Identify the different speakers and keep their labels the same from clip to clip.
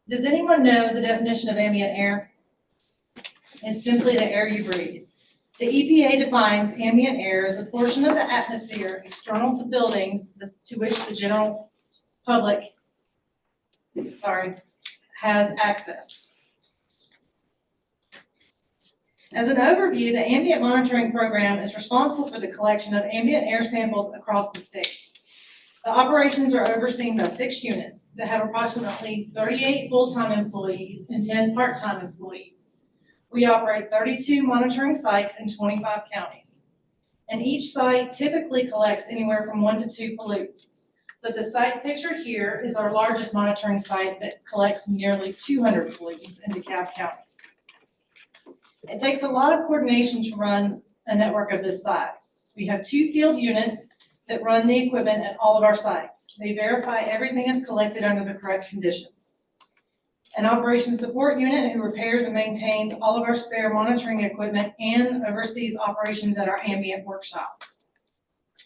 Speaker 1: Does anyone know the definition of ambient air? It's simply the air you breathe. The EPA defines ambient air as a portion of the atmosphere external to buildings to which the general public, has access. As an overview, the ambient monitoring program is responsible for the collection of ambient air samples across the state. The operations are overseen by 6 units that have approximately 38 full-time employees and 10 part-time employees. We operate 32 monitoring sites in 25 counties. And each site typically collects anywhere from 1 to 2 pollutants. But the site pictured here is our largest monitoring site that collects nearly 200 pollutants in DeKalb County. It takes a lot of coordination to run a network of this size. We have 2 field units that run the equipment at all of our sites. They verify everything is collected under the correct conditions. An operations support unit who repairs and maintains all of our spare monitoring equipment and oversees operations at our ambient workshop.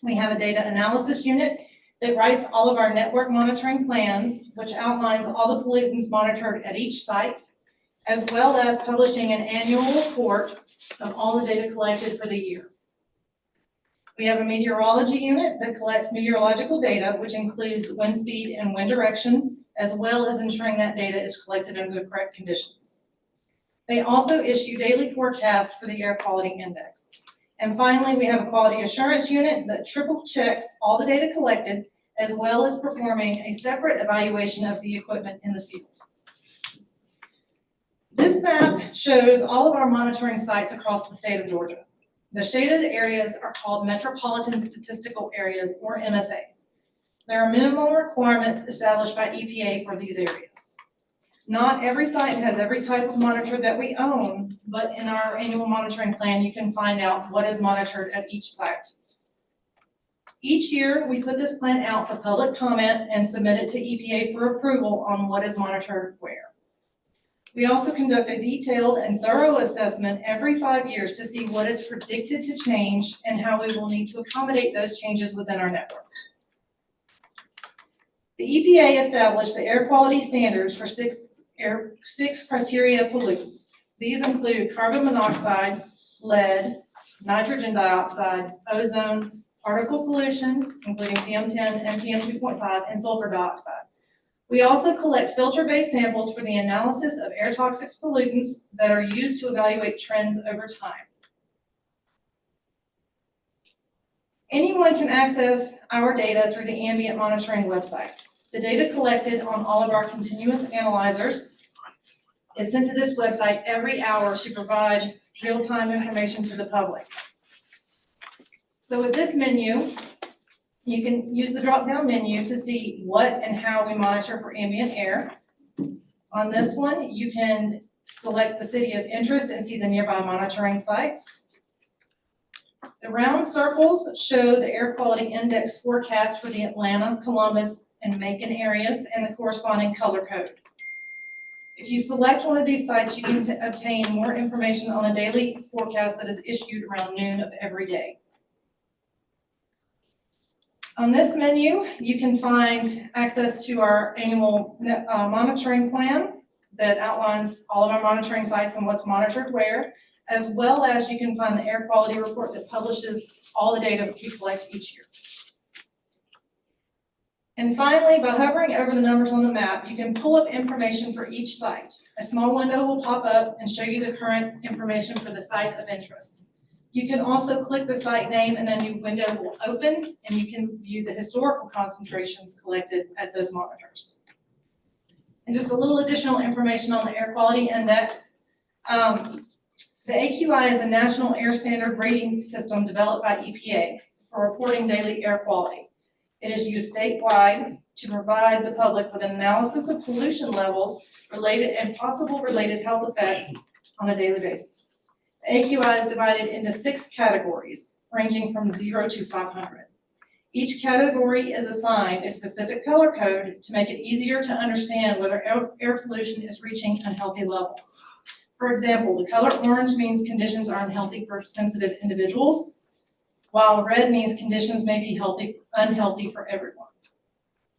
Speaker 1: We have a data analysis unit that writes all of our network monitoring plans, which outlines all the pollutants monitored at each site, as well as publishing an annual report of all the data collected for the year. We have a meteorology unit that collects meteorological data, which includes wind speed and wind direction, as well as ensuring that data is collected under the correct conditions. They also issue daily forecasts for the air quality index. And finally, we have a quality assurance unit that triple checks all the data collected, as well as performing a separate evaluation of the equipment in the field. This map shows all of our monitoring sites across the state of Georgia. The shaded areas are called Metropolitan Statistical Areas, or MSAs. There are minimum requirements established by EPA for these areas. Not every site has every type of monitor that we own, but in our annual monitoring plan, you can find out what is monitored at each site. Each year, we put this plan out for public comment and submit it to EPA for approval on what is monitored where. We also conduct a detailed and thorough assessment every 5 years to see what is predicted to change and how we will need to accommodate those changes within our network. The EPA established the air quality standards for six criteria pollutants. These include carbon monoxide, lead, nitrogen dioxide, ozone, particle pollution, including PM10 and PM2.5, and sulfur dioxide. We also collect filter-based samples for the analysis of air toxic pollutants that are used to evaluate trends over time. Anyone can access our data through the Ambient monitoring website. The data collected on all of our continuous analyzers is sent to this website every hour to provide real-time information to the public. So with this menu, you can use the drop-down menu to see what and how we monitor for ambient air. On this one, you can select the city of interest and see the nearby monitoring sites. The round circles show the air quality index forecast for the Atlanta, Columbus, and Macon areas and the corresponding color code. If you select one of these sites, you can obtain more information on a daily forecast that is issued around noon of every day. On this menu, you can find access to our annual monitoring plan that outlines all of our monitoring sites and what's monitored where, as well as you can find the air quality report that publishes all the data that we collect each year. And finally, by hovering over the numbers on the map, you can pull up information for each site. A small window will pop up and show you the current information for the site of interest. You can also click the site name and a new window will open, and you can view the historical concentrations collected at those monitors. And just a little additional information on the air quality index. The AQI is a national air standard rating system developed by EPA for reporting daily air quality. It is used statewide to provide the public with an analysis of pollution levels related and possible related health effects on a daily basis. The AQI is divided into 6 categories, ranging from 0 to 500. Each category is assigned a specific color code to make it easier to understand whether air pollution is reaching unhealthy levels. For example, the color orange means conditions are unhealthy for sensitive individuals, while red means conditions may be unhealthy for everyone.